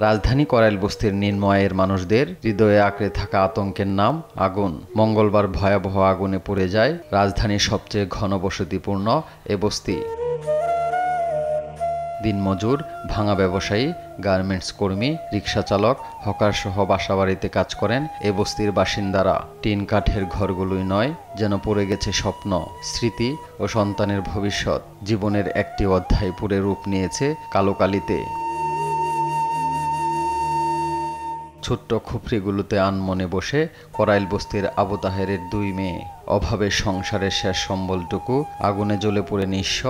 রাজধানী করাইল বস্তির নিম্ন আয়ের মানুষদের হৃদয়ে আঁকড়ে থাকা আতঙ্কের নাম আগুন। মঙ্গলবার ভয়াবহ আগুনে পুড়ে যায় রাজধানীর সবচেয়ে ঘনবসতিপূর্ণ এ বস্তি। দিনমজুর, ভাঙা ব্যবসায়ী, গার্মেন্টস কর্মী, রিকশা চালক, হকারসহ বাসাবাড়িতে কাজ করেন এ বস্তির বাসিন্দারা। টিন কাঠের ঘরগুলোই নয়, যেন পড়ে গেছে স্বপ্ন, স্মৃতি ও সন্তানের ভবিষ্যৎ। জীবনের একটি অধ্যায় পুড়ে রূপ নিয়েছে কালো কালিতে। ছোট্ট খুপড়িগুলোতে আনমনে বসে করাইল বস্তির আবু তাহেরের 2 মেয়ে। অভাবে সংসারের শেষ সম্বলটুকু আগুনে জ্বলে পুড়ে নিঃস্ব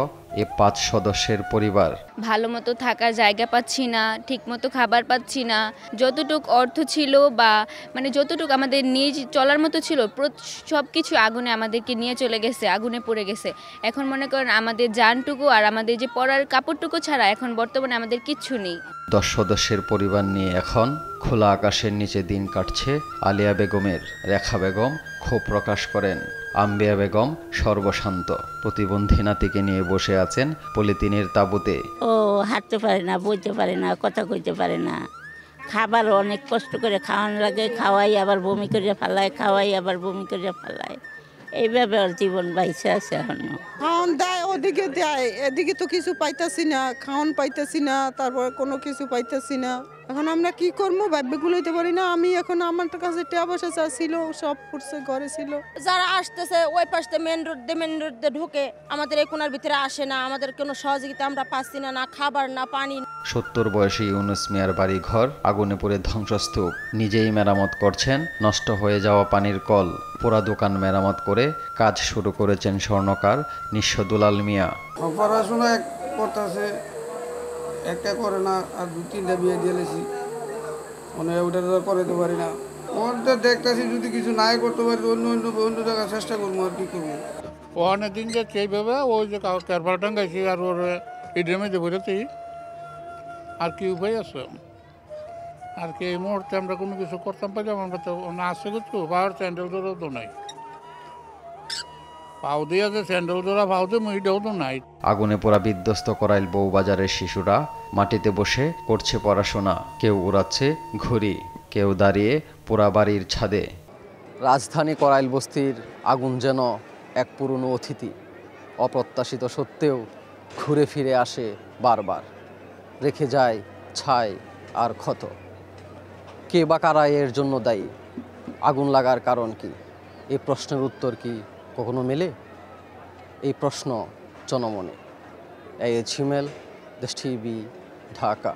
এ 5 সদস্যের পরিবার। ভালো মতো থাকার জায়গা পাচ্ছি না, ঠিক মতো খাবার পাচ্ছি না। যতটুক অর্থ ছিল বা যতটুক আমাদের নিয়ে চলার মতো ছিল, সব কিছু আগুনে আমাদেরকে নিয়ে চলে গেছে, আগুনে পড়ে গেছে। এখন মনে করেন আমাদের জানটুকু আর আমাদের যে পরার কাপড়টুকু ছাড়া এখন বর্তমানে আমাদের কিচ্ছু নেই। 10 সদস্যের পরিবার নিয়ে এখন খোলা আকাশের নিচে দিন কাটছে আলিয়া বেগমের। রেখা বেগম ক্ষোভ প্রকাশ করেন। আম্বিয়া বেগম সর্বশান্ত। প্রতিবন্ধী নাতিকে নিয়ে বসে আছেন পলিথিনের তাঁবুতে। ও হাঁটতে পারে না, বইতে পারে না, কথা কইতে পারে না। খাবার অনেক কষ্ট করে খাওয়ানো লাগে, খাওয়াই আবার বমি করে ফেলায়, খাওয়াই আবার বমি করে ফেলায়। এইভাবে ওর জীবন বাইসে আছে এখনো। খাওয়ান দেয়, ওদিকে দেয়, এদিকে তো কিছু পাইতাছি না, খাওয়ান পাইতাছি না, তারপর কোনো কিছু পাইতাছি না। এখন আমরা কি করবো ভাববে লইতে পারি না। আমি এখন আমার কাছে টাকা পয়সা ছিল, সব করছে, ঘরে ছিল। যারা আসতেছে ওই পাশে মেন রোড দিয়ে ঢুকে আমাদের এই কোনার ভিতরে আসে না, আমাদের কোনো সহযোগিতা আমরা পাচ্ছি না, না খাবার না পানি। 70 বয়সী ইউনুস মিয়ার বাড়ি ঘর আগুনে পুড়ে ধ্বংসস্তূপ। নিজেই মেরামত করছেন নষ্ট হয়ে যাওয়া পানির কল। পোড়া দোকান মেরামত করে কাজ শুরু করেছেন স্বর্ণকার নিঃস্ব দুলাল মিয়া। পড়াশোনা করতেছে, একটা করে না, আর 2-3টা বিয়ে দিয়েছি, ওটা তো করতে পারি না। ওটা দেখতেছি যদি কিছু নাই করতে পারি অন্য জায়গায় চেষ্টা করবো, আর কি করবো। অনেক দিন যাচ্ছে এইভাবে, ওই যে ক্যারবার টাঙ্গাইছি আর ওর ইডের মধ্যে বেরোতে, আর কি উপায় আছে? আর কি এই মুহূর্তে আমরা কোনো কিছু করতাম পারি? আমরা তো না আসছে কিছু, পাওয়ার স্যান্ডেল ধরেও তো নাই, পাও দিয়ে আছে স্যান্ডেল ধরা পাও দিয়ে মুইটাও তো নাই। আগুনে পোড়া বিধ্বস্ত করাইল বউবাজারের শিশুরা মাটিতে বসে করছে পড়াশোনা। কেউ উড়াচ্ছে ঘুড়ি, কেউ দাঁড়িয়ে পোড়া বাড়ির ছাদে। রাজধানী করাইল বস্তির আগুন যেন এক পুরনো অতিথি। অপ্রত্যাশিত সত্ত্বেও ঘুরে ফিরে আসে বারবার, রেখে যায় ছাই আর ক্ষত। কে বা কারা এর জন্য দায়ী? আগুন লাগার কারণ কি? এই প্রশ্নের উত্তর কি কখনো মেলে? এই প্রশ্ন জনমনে। এই ঝিমেল, দেশ টিভি, ঢাকা।